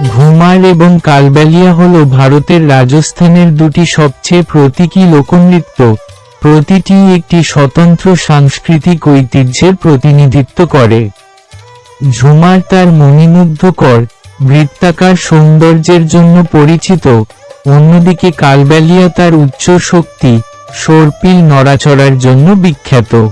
ঘুমার এবং কালবেলিয়া হল ভারতের রাজস্থানের দুটি সবচেয়ে প্রতীকী লোকনৃত্য। প্রতিটি একটি স্বতন্ত্র সাংস্কৃতিক ঐতিহ্যের প্রতিনিধিত্ব করে। ঝুমার তার মণিমুগ্ধকর বৃত্তাকার সৌন্দর্যের জন্য পরিচিত, অন্যদিকে কালবেলিয়া তার উচ্চ শক্তি সর্পিল নড়াচড়ার জন্য বিখ্যাত।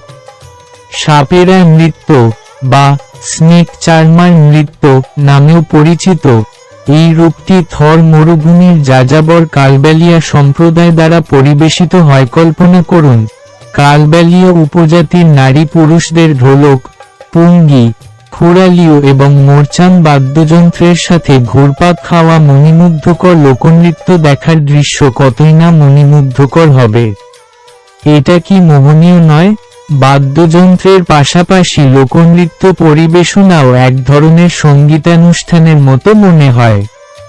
সাপেরা নৃত্য বা স্নেক চার্মার নৃত্য নামেও পরিচিত, এই রূপটি থর মরুভূমির যাযাবর কালবেলিয়া সম্প্রদায় দ্বারা পরিবেশিত হয়। কল্পনা করুন, কালবেলিয়া উপজাতির নারী পুরুষদের ঢোলক, পুঙ্গি, খুরালিও এবং মোরচাম বাদ্যযন্ত্রের সাথে ঘুরপাক খাওয়া মণিমুগ্ধকর লোকনৃত্য দেখার দৃশ্য কতই না মণিমুগ্ধকর হবে। এটা কি মোহনীয় নয়? বাদ্যযন্ত্রের পাশাপাশি লোকনৃত্য পরিবেশনাও এক ধরনের সঙ্গীতানুষ্ঠানের মতো মনে হয়।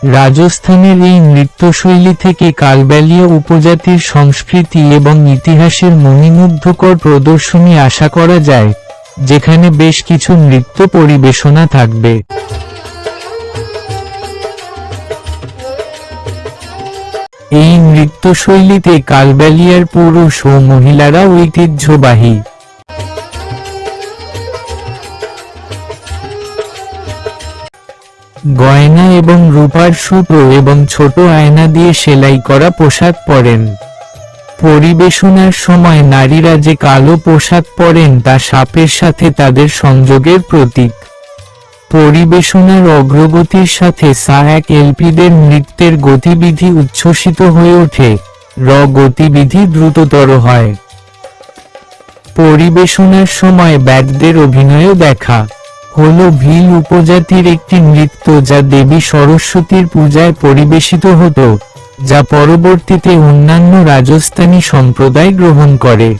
রাজস্থানের এই নৃত্যশৈলী থেকে কালবেলিয়া উপজাতির সংস্কৃতি এবং ইতিহাসের মণিমুগ্ধকর প্রদর্শনী আশা করা যায়, যেখানে বেশ কিছু নৃত্য পরিবেশনা থাকবে। এই নৃত্যশৈলীতে কালবেলিয়ার পুরুষ ও মহিলারা ঐতিহ্যবাহী। গয়না এবং রূপার সুতো এবং ছোট আয়না দিয়ে সেলাই করা পোশাক পরেন। পরিবেশনার সময় নারীরা যে কালো পোশাক পরেন তা সাপের সাথে তাদের সংযোগের প্রতীক। পরিবেশনার অগ্রগতির সাথে সা-এক এলপিদের নৃত্যের গতিবিধি উচ্ছ্বসিত হয়ে ওঠে, গতিবিধি দ্রুততর হয়। পরিবেশনার সময় ব্যাগদের অভিনয়ও দেখা হলো ভিল উপজাতির একটি নৃত্য যা দেবী সরস্বতীর পূজায় পরিবেশিত হতো, যা পরবর্তীতে অন্যান্য রাজস্থানী সম্প্রদায় গ্রহণ করে।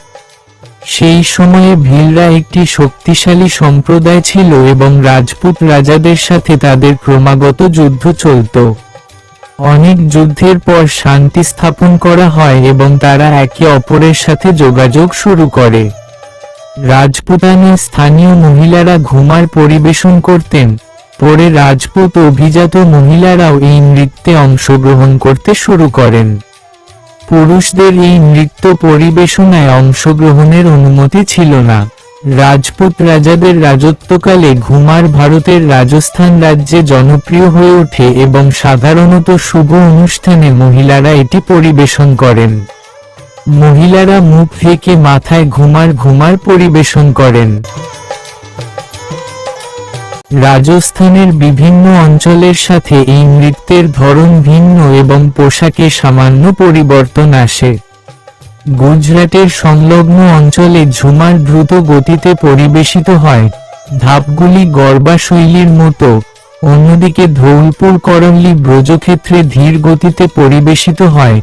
সেই সময়ে ভিলরা একটি শক্তিশালী সম্প্রদায় ছিল এবং রাজপুত রাজাদের সাথে তাদের ক্রমাগত যুদ্ধ চলত। অনেক যুদ্ধের পর শান্তি স্থাপন করা হয় এবং তারা একে অপরের সাথে যোগাযোগ শুরু করে। রাজপুতানার স্থানীয় মহিলারা ঘুমার পরিবেশন করতেন, পরে রাজপুত অভিজাত মহিলারাও এই নৃত্যে অংশগ্রহণ করতে শুরু করেন। পুরুষদের এই নৃত্য পরিবেশনায় অংশগ্রহণের অনুমতি ছিল না। রাজপুত রাজাদের রাজত্বকালে ঘুমার ভারতের রাজস্থান রাজ্যে জনপ্রিয় হয়ে ওঠে এবং সাধারণত শুভ অনুষ্ঠানে মহিলারা এটি পরিবেশন করেন। মহিলারা মুখ ঢেকে মাথায় ঘুমার পরিবেশন করেন। রাজস্থানের বিভিন্ন অঞ্চলের সাথে এই নৃত্যের ধরন ভিন্ন এবং পোশাকে সামান্য পরিবর্তন আসে। গুজরাটের সংলগ্ন অঞ্চলে ঝুমার দ্রুত গতিতে পরিবেশিত হয়, ধাপগুলি গরবা শৈলীর মতো, অন্যদিকে ধৌলপুর করল্লি ব্রজক্ষেত্রে ধীর গতিতে পরিবেশিত হয়।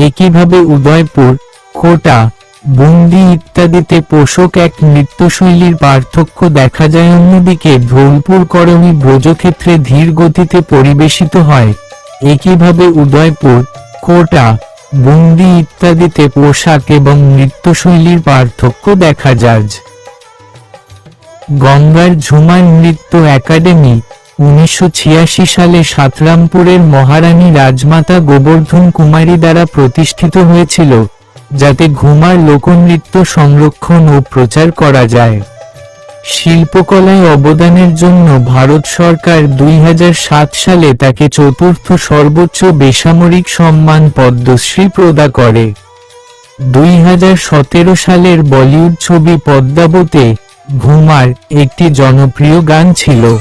একইভাবে উদয়পুর, কোটা, বুন্দি ইত্যাদিতে পোশাক এক নৃত্যশৈলীর পার্থক্য দেখা যায়। অন্যদিকে ধৌলপুর করমি ব্রজক্ষেত্রে ধীর গতিতে পরিবেশিত হয়। একইভাবে উদয়পুর, কোটা, বুন্দি ইত্যাদিতে পোশাক এবং নৃত্যশৈলীর পার্থক্য দেখা যায়। গঙ্গার ঝুমার নৃত্য একাডেমি 1986 সালে সাতরামপুরের মহারানী রাজমাতা গোবর্ধন কুমারী দ্বারা প্রতিষ্ঠিত হয়েছিল, যাতে ঘুমার লোকনৃত্য সংরক্ষণ ও প্রচার করা যায়। শিল্পকলায় অবদানের জন্য ভারত সরকার 2007 সালে তাকে চতুর্থ সর্বোচ্চ বেসামরিক সম্মান পদ্মশ্রী প্রদান করে। 2017 সালের বলিউড ছবি পদ্মাবতে ঘুমার একটি জনপ্রিয় গান ছিল।